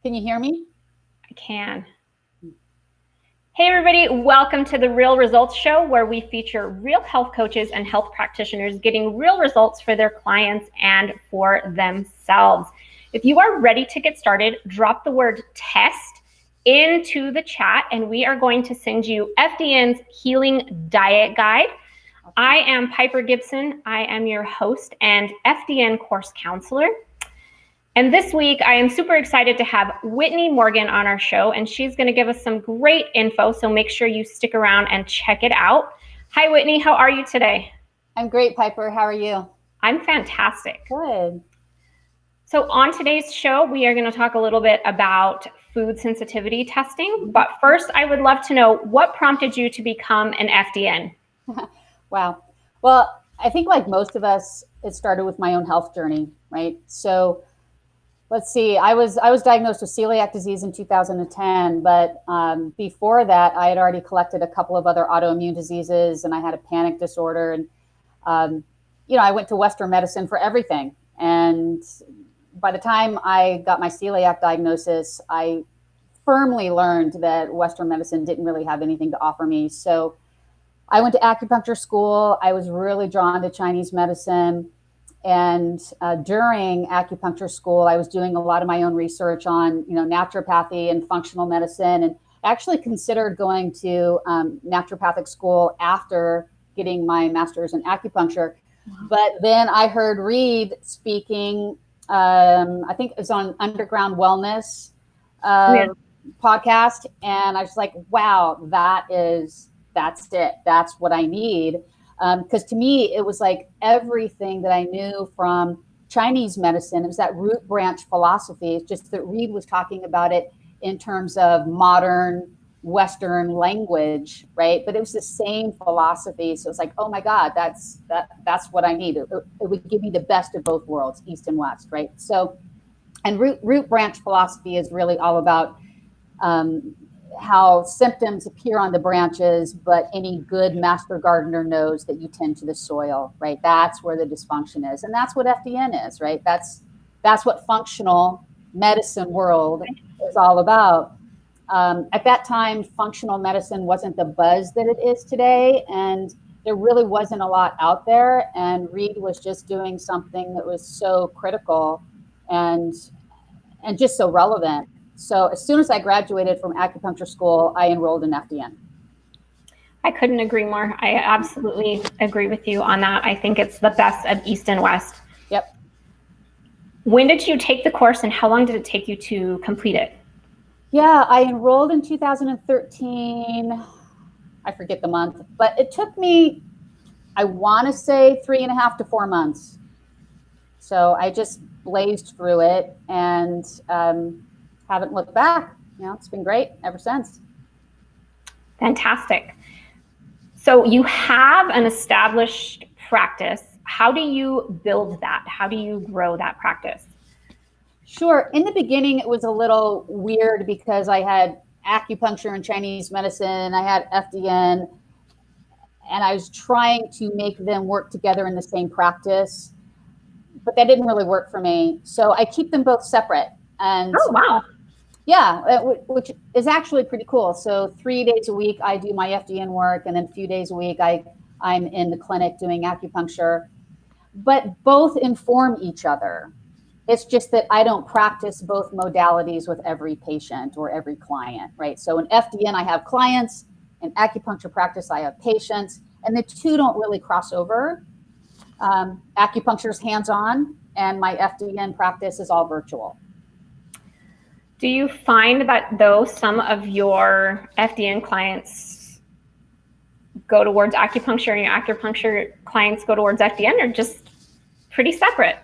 Can you hear me? I can. Hey everybody, welcome to the Real Results Show, where we feature real health coaches and health practitioners getting real results for their clients and for themselves. If you are ready to get started, drop the word test into the chat and we are going to send you FDN's Healing Diet Guide. I am Piper Gibson. I am your host and FDN course counselor. And this week, I am super excited to have Whitney Morgan on our show, and she's going to give us some great info, so make sure you stick around and check it out. Hi, Whitney. How are you today? I'm great, Piper. How are you? I'm fantastic. Good. So on today's show, we are going to talk a little bit about food sensitivity testing. But first, I would love to know what prompted you to become an FDN? Wow. Well, I think like most of us, it started with my own health journey, right? So let's see, I was diagnosed with celiac disease in 2010, but before that, I had already collected a couple of other autoimmune diseases, and I had a panic disorder. And, I went to Western medicine for everything. And by the time I got my celiac diagnosis, I firmly learned that Western medicine didn't really have anything to offer me. So I went to acupuncture school. I was really drawn to Chinese medicine. And during acupuncture school, I was doing a lot of my own research on, naturopathy and functional medicine, and actually considered going to naturopathic school after getting my master's in acupuncture. Wow. But then I heard Reed speaking, I think it was on Underground Wellness podcast. And I was like, wow, that's it. That's what I need. Because to me, it was like everything that I knew from Chinese medicine. It was that root branch philosophy. It's just that Reed was talking about it in terms of modern Western language, right? But it was the same philosophy. So it's like, oh my God, that's what I need. It would give me the best of both worlds, East and West, right? So, and root branch philosophy is really all about how symptoms appear on the branches, but any good master gardener knows that you tend to the soil, right? That's where the dysfunction is. And that's what FDN is, right? That's what functional medicine world is all about. At that time, functional medicine wasn't the buzz that it is today. And there really wasn't a lot out there. And Reed was just doing something that was so critical and just so relevant. So as soon as I graduated from acupuncture school, I enrolled in FDN. I couldn't agree more. I absolutely agree with you on that. I think it's the best of East and West. Yep. When did you take the course and how long did it take you to complete it? Yeah, I enrolled in 2013. I forget the month, but it took me, I want to say 3.5 to 4 months. So I just blazed through it and haven't looked back. It's been great ever since. Fantastic. So you have an established practice. How do you build that? How do you grow that practice? Sure. In the beginning, it was a little weird because I had acupuncture and Chinese medicine. I had FDN, and I was trying to make them work together in the same practice, but that didn't really work for me. So I keep them both separate. And oh, wow. Yeah, which is actually pretty cool. So 3 days a week, I do my FDN work, and then a few days a week, I'm in the clinic doing acupuncture. But both inform each other. It's just that I don't practice both modalities with every patient or every client, right? So in FDN, I have clients. In acupuncture practice, I have patients. And the two don't really cross over. Acupuncture is hands-on, and my FDN practice is all virtual. Do you find that though some of your FDN clients go towards acupuncture and your acupuncture clients go towards FDN, or just pretty separate?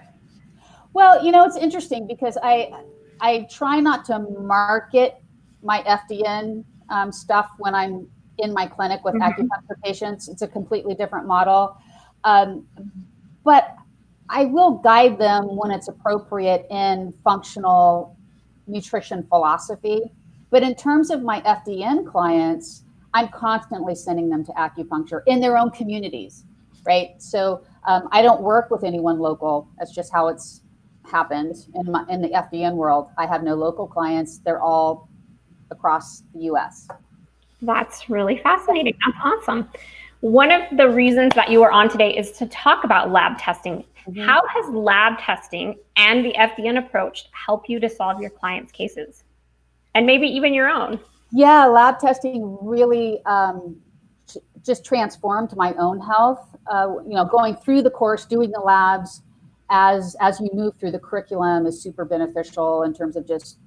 Well, it's interesting because I try not to market my FDN stuff when I'm in my clinic with acupuncture patients. It's a completely different model. But I will guide them when it's appropriate in functional nutrition philosophy. But in terms of my FDN clients, I'm constantly sending them to acupuncture in their own communities, right? So I don't work with anyone local. That's just how it's happened in the FDN world. I have no local clients. They're all across the US. That's really fascinating. That's awesome. One of the reasons that you are on today is to talk about lab testing. Mm-hmm. How has lab testing and the FDN approach help you to solve your clients' cases? And maybe even your own? Yeah, lab testing really just transformed my own health. Going through the course, doing the labs as you move through the curriculum is super beneficial in terms of just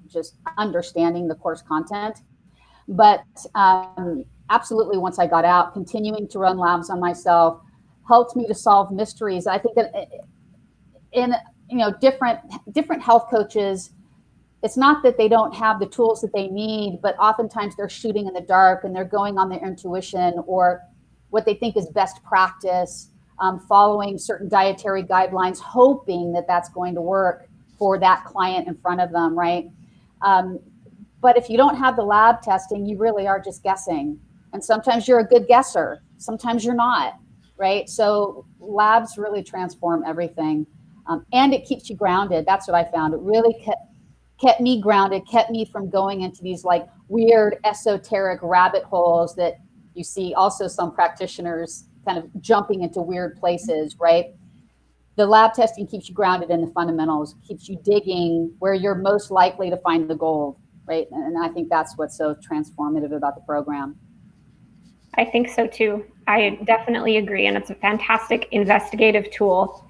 understanding the course content. But absolutely, once I got out, continuing to run labs on myself helped me to solve mysteries. I think that in different health coaches, it's not that they don't have the tools that they need, but oftentimes they're shooting in the dark and they're going on their intuition or what they think is best practice, following certain dietary guidelines, hoping that that's going to work for that client in front of them, right? But if you don't have the lab testing, you really are just guessing. And sometimes you're a good guesser, sometimes you're not, right? So labs really transform everything. And it keeps you grounded. That's what I found. It really kept me grounded, kept me from going into these like weird esoteric rabbit holes that you see also some practitioners kind of jumping into weird places, right? The lab testing keeps you grounded in the fundamentals, keeps you digging where you're most likely to find the gold, right? And I think that's what's so transformative about the program. I think so too. I definitely agree. And it's a fantastic investigative tool.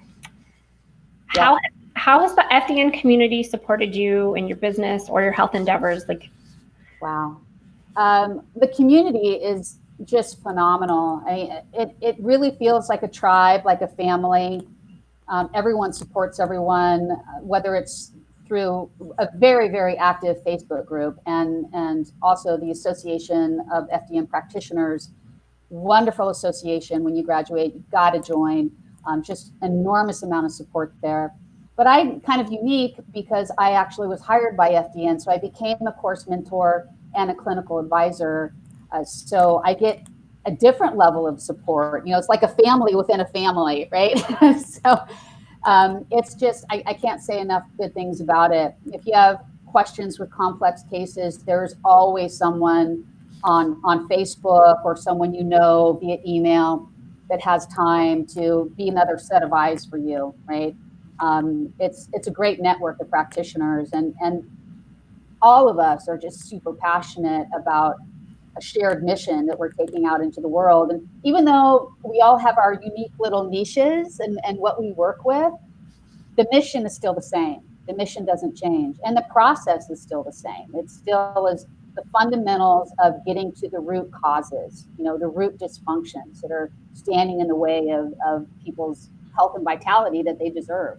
Yeah. How has the FDN community supported you in your business or your health endeavors? Wow. The community is just phenomenal. It really feels like a tribe, like a family. Everyone supports everyone, whether it's through a very, very active Facebook group and also the Association of FDN Practitioners. Wonderful association. When you graduate, you've got to join. Just enormous amount of support there. But I'm kind of unique because I actually was hired by FDN. So I became a course mentor and a clinical advisor. So I get a different level of support. It's like a family within a family, right? So it's just, I can't say enough good things about it. If you have questions with complex cases, there's always someone on Facebook or someone via email that has time to be another set of eyes for you, right? It's a great network of practitioners, and all of us are just super passionate about a shared mission that we're taking out into the world. And even though we all have our unique little niches and what we work with, the mission is still the same. The mission doesn't change. And the process is still the same. It still is the fundamentals of getting to the root causes, the root dysfunctions that are standing in the way of people's health and vitality that they deserve.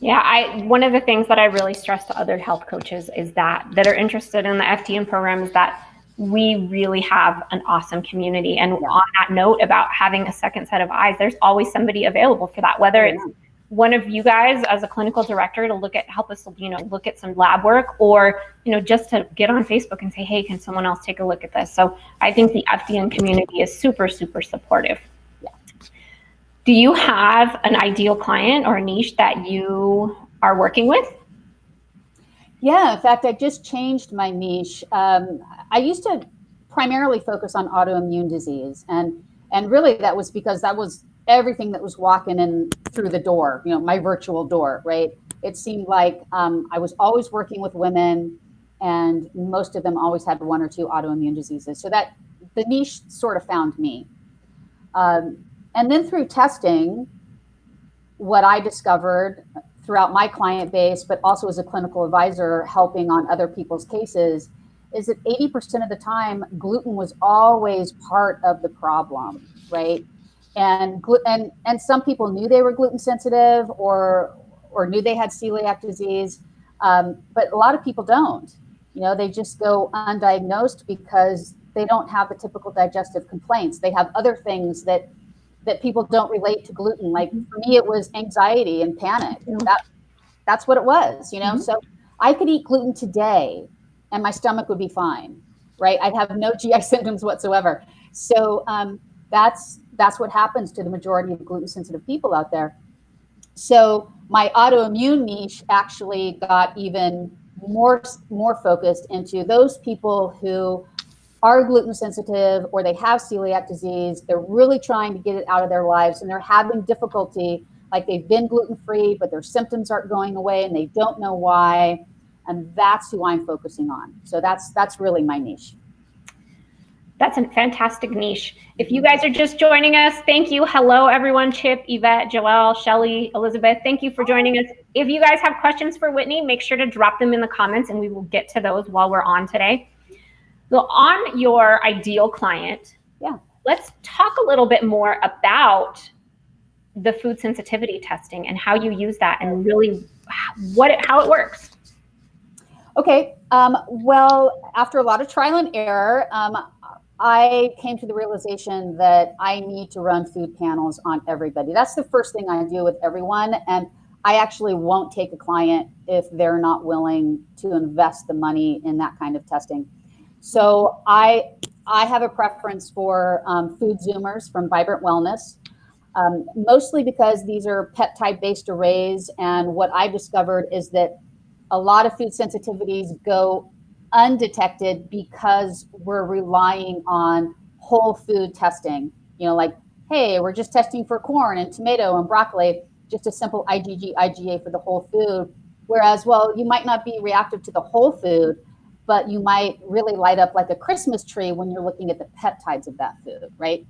Yeah, one of the things that I really stress to other health coaches is that are interested in the FDN program is that we really have an awesome community. And on that note about having a second set of eyes, there's always somebody available for that, whether it's one of you guys as a clinical director to help us, look at some lab work, or, just to get on Facebook and say, hey, can someone else take a look at this? So I think the FDN community is super, super supportive. Yeah. Do you have an ideal client or a niche that you are working with? Yeah, in fact, I just changed my niche. I used to primarily focus on autoimmune disease, and really that was because that was everything that was walking in through the door, my virtual door, right? It seemed like I was always working with women, and most of them always had one or two autoimmune diseases. So that the niche sort of found me. And then through testing, what I discovered throughout my client base, but also as a clinical advisor helping on other people's cases, is that 80% of the time, gluten was always part of the problem, right? And some people knew they were gluten sensitive or knew they had celiac disease, but a lot of people don't. They just go undiagnosed because they don't have the typical digestive complaints. They have other things that people don't relate to gluten. Like for me, it was anxiety and panic. That's what it was, So I could eat gluten today and my stomach would be fine, right? I'd have no GI symptoms whatsoever. So that's what happens to the majority of gluten sensitive people out there. So my autoimmune niche actually got even more focused into those people who are gluten sensitive or they have celiac disease. They're really trying to get it out of their lives and they're having difficulty, like they've been gluten free, but their symptoms aren't going away and they don't know why. And that's who I'm focusing on. So that's really my niche. That's a fantastic niche. If you guys are just joining us, thank you. Hello, everyone. Chip, Yvette, Joelle, Shelly, Elizabeth, thank you for joining us. If you guys have questions for Whitney, make sure to drop them in the comments and we will get to those while we're on today. So on your ideal client, let's talk a little bit more about the food sensitivity testing and how you use that and really how it works. Okay. Well, after a lot of trial and error, I came to the realization that I need to run food panels on everybody. That's the first thing I do with everyone. And I actually won't take a client if they're not willing to invest the money in that kind of testing. So I have a preference for food Zoomers from Vibrant Wellness, mostly because these are peptide-based arrays. And what I've discovered is that a lot of food sensitivities go undetected because we're relying on whole food testing. You know, like, hey, we're just testing for corn and tomato and broccoli, just a simple IgG, IgA for the whole food. Whereas, well, you might not be reactive to the whole food, but you might really light up like a Christmas tree when you're looking at the peptides of that food, right?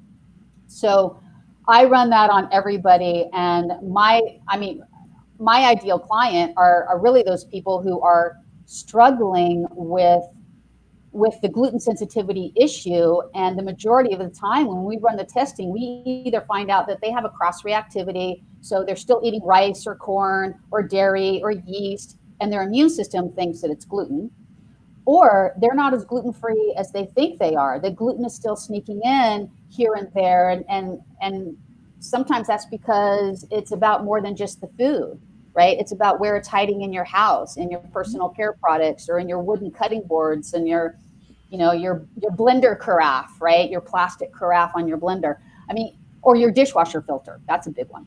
So I run that on everybody. And my ideal client are really those people who are struggling with the gluten sensitivity issue. And the majority of the time when we run the testing, we either find out that they have a cross reactivity, so they're still eating rice or corn or dairy or yeast, and their immune system thinks that it's gluten, or they're not as gluten-free as they think they are. The gluten is still sneaking in here and there, and sometimes that's because it's about more than just the food, right? It's about where it's hiding in your house, in your personal care products, or in your wooden cutting boards, and your blender carafe, right? Your plastic carafe on your blender. I mean, or your dishwasher filter. That's a big one.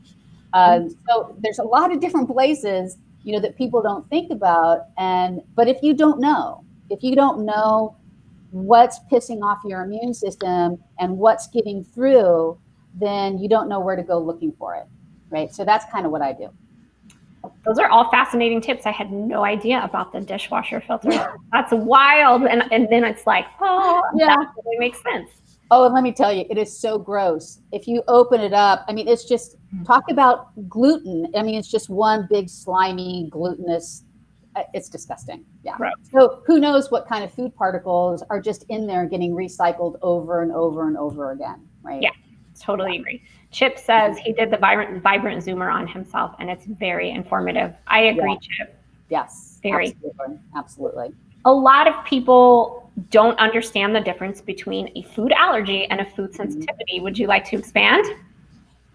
So there's a lot of different places, that people don't think about. But if you don't know what's pissing off your immune system and what's getting through, then you don't know where to go looking for it, right? So that's kind of what I do. Those are all fascinating tips. I had no idea about the dishwasher filter. That's wild. And then it's like, that really makes sense. Oh, and let me tell you, it is so gross. If you open it up, I mean, it's just, talk about gluten. I mean, it's just one big slimy glutinous, it's disgusting. Yeah. Right. So who knows what kind of food particles are just in there getting recycled over and over and over again, right? Yeah, totally agree. Chip says he did the vibrant Zoomer on himself, and it's very informative. I agree, Chip. Yes, very. Absolutely. A lot of people don't understand the difference between a food allergy and a food sensitivity. Would you like to expand?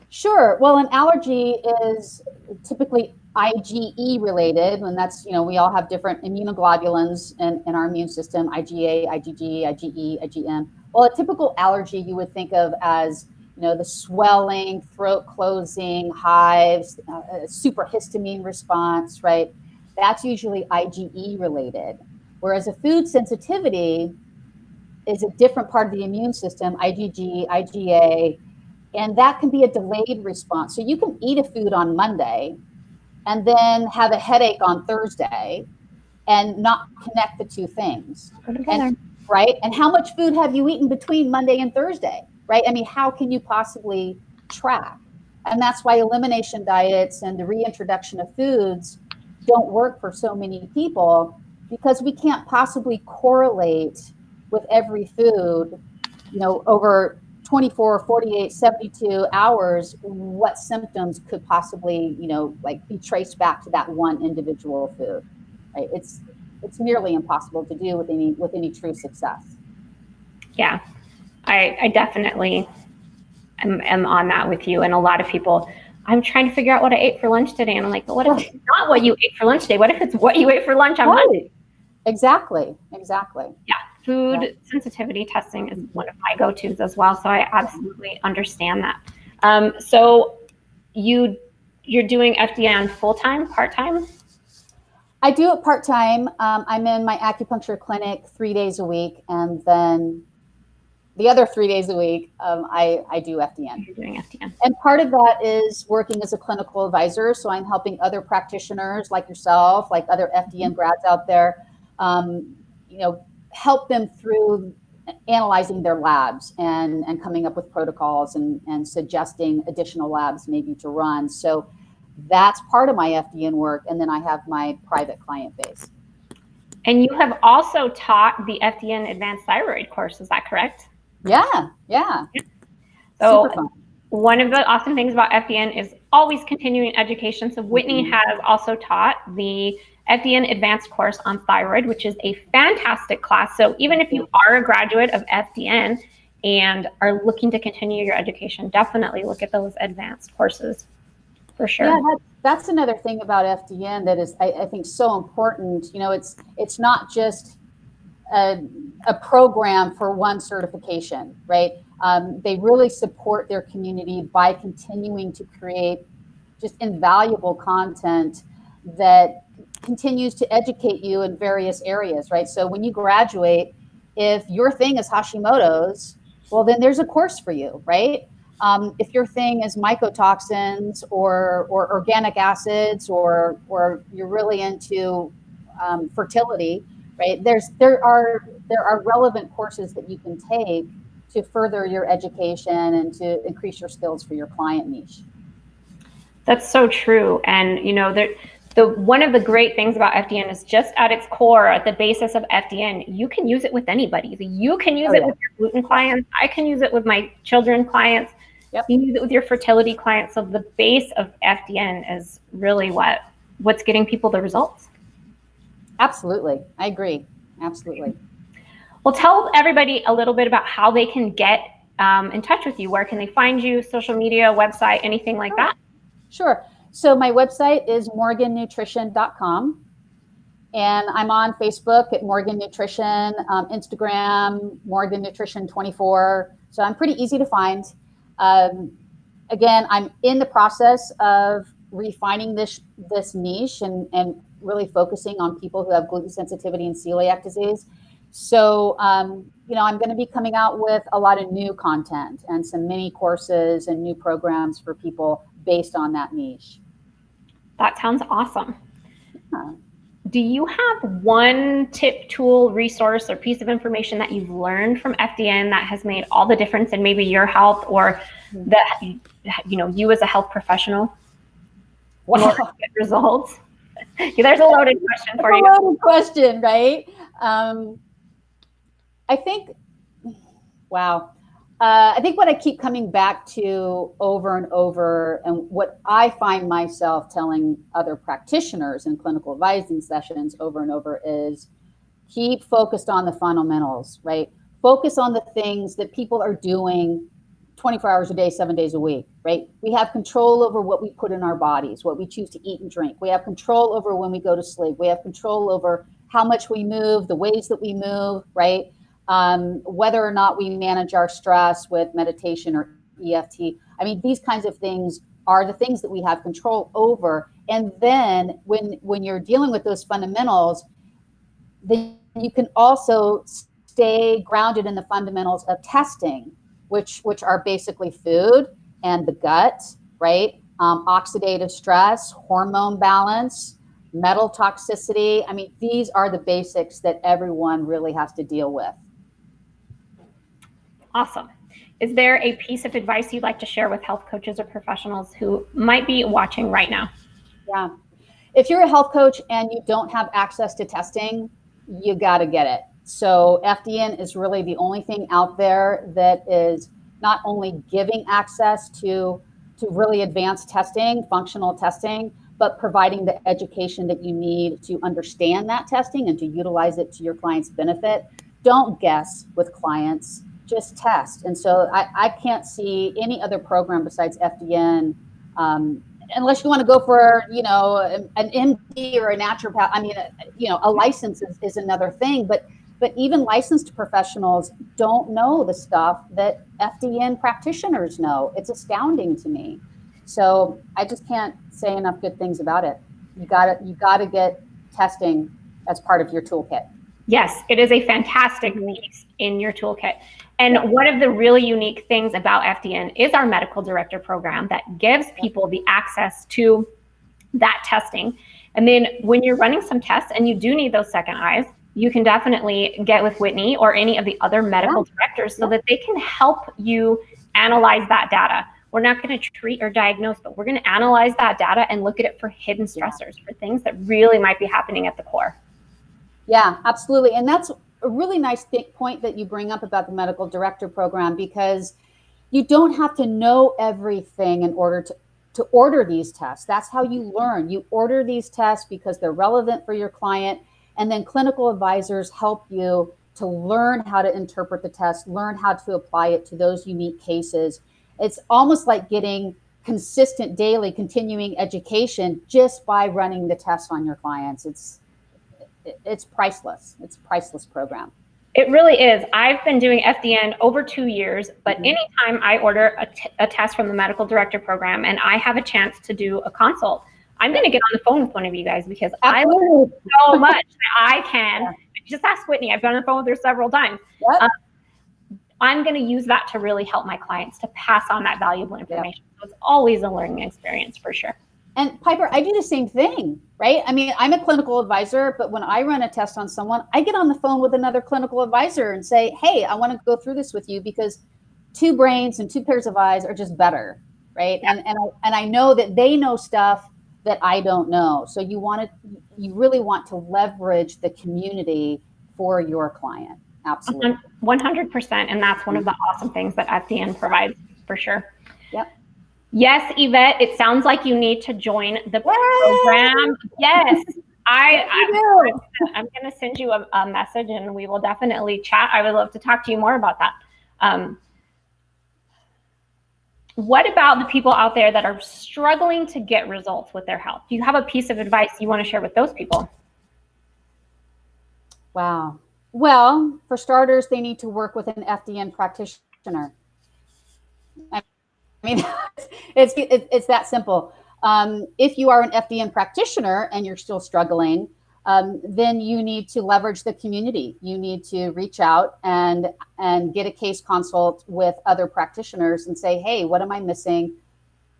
Sure. Well, an allergy is typically IgE related, and that's, we all have different immunoglobulins in our immune system, IgA, IgG, IgE, IgM. Well, a typical allergy you would think of as, the swelling, throat closing, hives, superhistamine response, right? That's usually IgE related. Whereas a food sensitivity is a different part of the immune system, IgG, IgA, and that can be a delayed response. So you can eat a food on Monday and then have a headache on Thursday and not connect the two things. Right? And how much food have you eaten between Monday and Thursday? Right? I mean, how can you possibly track? And that's why elimination diets and the reintroduction of foods don't work for so many people, because we can't possibly correlate with every food, over 24, 48, 72 hours, what symptoms could possibly, be traced back to that one individual food, right? It's nearly impossible to do with any true success. Yeah, I definitely am on that with you. And a lot of people, I'm trying to figure out what I ate for lunch today. And I'm like, but what if it's not what you ate for lunch today? What if it's what you ate for lunch on Monday? Exactly. Yeah, food sensitivity testing is one of my go-tos as well. So I absolutely understand that. So you you're doing FDN full-time, part-time? I do it part-time. I'm in my acupuncture clinic 3 days a week, and then the other 3 days a week, I do FDN. You're doing FDN. And part of that is working as a clinical advisor. So I'm helping other practitioners like yourself, like other FDN grads out there, help them through analyzing their labs and coming up with protocols and suggesting additional labs maybe to run. So that's part of my FDN work. And then I have my private client base. And you have also taught the FDN Advanced Thyroid course, is that correct? Yeah. So one of the awesome things about FDN is always continuing education. So Whitney has also taught the FDN Advanced course on thyroid, which is a fantastic class. So even if you are a graduate of FDN and are looking to continue your education, definitely look at those advanced courses for sure. Yeah, that's another thing about FDN that is, I think, so important. It's not just a program for one certification, right? They really support their community by continuing to create just invaluable content that continues to educate you in various areas, right? So when you graduate, if your thing is Hashimoto's, well, then there's a course for you, right? If your thing is mycotoxins or organic acids, or you're really into fertility, right? There are relevant courses that you can take to further your education and to increase your skills for your client niche. That's so true. And one of the great things about FDN is just at its core, at the basis of FDN, you can use it with anybody. You can use it with your gluten clients. I can use it with my children clients. Yep. You can use it with your fertility clients. So the base of FDN is really what's getting people the results. Absolutely. I agree. Absolutely. Well, tell everybody a little bit about how they can get in touch with you. Where can they find you? Social media, website, anything like that? Sure. So my website is morgannutrition.com. And I'm on Facebook at Morgan Nutrition, Instagram, Morgan Nutrition 24. So I'm pretty easy to find. Again, I'm in the process of refining this niche and really focusing on people who have gluten sensitivity and celiac disease. So, I'm going to be coming out with a lot of new content and some mini courses and new programs for people based on that niche. That sounds awesome. Yeah. Do you have one tip, tool, resource, or piece of information that you've learned from FDN that has made all the difference in maybe your health or that, you as a health professional? Wow. Get results? There's a loaded question for you. A loaded question, right? I think what I keep coming back to over and over, and what I find myself telling other practitioners in clinical advising sessions over and over, is keep focused on the fundamentals, right? Focus on the things that people are doing 24 hours a day, 7 days a week, right? We have control over what we put in our bodies, what we choose to eat and drink. We have control over when we go to sleep. We have control over how much we move, the ways that we move, right? Whether or not we manage our stress with meditation or EFT. I mean, these kinds of things are the things that we have control over. And then when you're dealing with those fundamentals, then you can also stay grounded in the fundamentals of testing, which are basically food and the gut, right? Oxidative stress, hormone balance, metal toxicity. I mean, these are the basics that everyone really has to deal with. Awesome. Is there a piece of advice you'd like to share with health coaches or professionals who might be watching right now? Yeah. If you're a health coach and you don't have access to testing, you got to get it. So FDN is really the only thing out there that is not only giving access to really advanced testing, functional testing, but providing the education that you need to understand that testing and to utilize it to your client's benefit. Don't guess with clients. Just test. And so I can't see any other program besides FDN, unless you want to go for, an MD or a naturopath. I mean, a license is another thing, but even licensed professionals don't know the stuff that FDN practitioners know. It's astounding to me. So I just can't say enough good things about it. You got to get testing as part of your toolkit. Yes, it is a fantastic piece in your toolkit. And one of the really unique things about FDN is our medical director program that gives people the access to that testing. And then when you're running some tests and you do need those second eyes, you can definitely get with Whitney or any of the other medical directors so that they can help you analyze that data. We're not going to treat or diagnose, but we're going to analyze that data and look at it for hidden stressors, for things that really might be happening at the core. Yeah, absolutely. And that's a really nice point that you bring up about the medical director program, because you don't have to know everything in order to order these tests. That's how you learn. You order these tests because they're relevant for your client, and then clinical advisors help you to learn how to interpret the test, learn how to apply it to those unique cases. It's almost like getting consistent daily continuing education just by running the tests on your clients. It's priceless. It's a priceless program. It really is. I've been doing FDN over 2 years, but anytime I order a test from the medical director program and I have a chance to do a consult, I'm going to get on the phone with one of you guys, because I learn so much that I can. Just ask Whitney. I've been on the phone with her several times. I'm going to use that to really help my clients to pass on that valuable information. So it's always a learning experience for sure. And Piper, I do the same thing, right? I mean, I'm a clinical advisor, but when I run a test on someone, I get on the phone with another clinical advisor and say, hey, I want to go through this with you, because 2 brains and 2 pairs of eyes are just better, right? And I know that they know stuff that I don't know. So you really want to leverage the community for your client. Absolutely. 100%. And that's one of the awesome things that FDN provides, for sure. Yep. Yes, Yvette, it sounds like you need to join the program. Yes, I'm going to send you a message and we will definitely chat. I would love to talk to you more about that. What about the people out there that are struggling to get results with their health? Do you have a piece of advice you want to share with those people? Wow. Well, for starters, they need to work with an FDN practitioner. I mean, it's that simple. If you are an FDN practitioner and you're still struggling, then you need to leverage the community. You need to reach out and get a case consult with other practitioners and say, hey, what am I missing?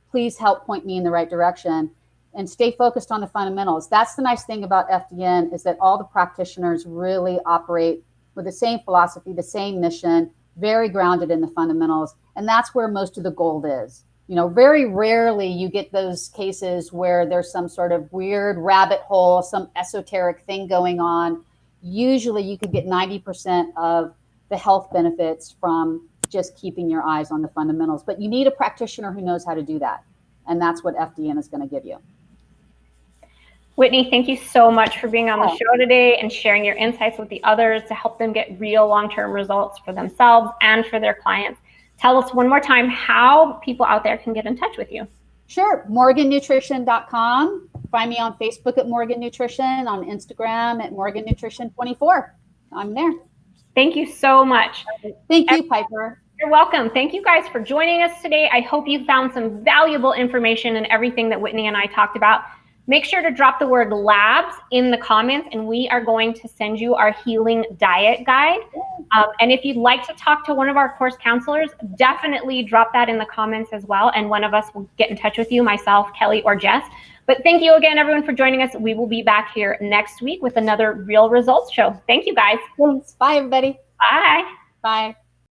Please help point me in the right direction, and stay focused on the fundamentals. That's the nice thing about FDN, is that all the practitioners really operate with the same philosophy, the same mission, very grounded in the fundamentals. And that's where most of the gold is. You know, very rarely you get those cases where there's some sort of weird rabbit hole, some esoteric thing going on. Usually you could get 90% of the health benefits from just keeping your eyes on the fundamentals. But you need a practitioner who knows how to do that. And that's what FDN is going to give you. Whitney, thank you so much for being on the show today and sharing your insights with the others to help them get real long-term results for themselves and for their clients. Tell us one more time how people out there can get in touch with you. Sure. MorganNutrition.com. Find me on Facebook at Morgan Nutrition, on Instagram at Morgan Nutrition 24. I'm there. Thank you so much. Thank you, Piper. You're welcome. Thank you guys for joining us today. I hope you found some valuable information in everything that Whitney and I talked about. Make sure to drop the word labs in the comments, and we are going to send you our healing diet guide. And if you'd like to talk to one of our course counselors, definitely drop that in the comments as well. And one of us will get in touch with you, myself, Kelly, or Jess. But thank you again, everyone, for joining us. We will be back here next week with another Real Results show. Thank you, guys. Thanks. Bye, everybody. Bye. Bye.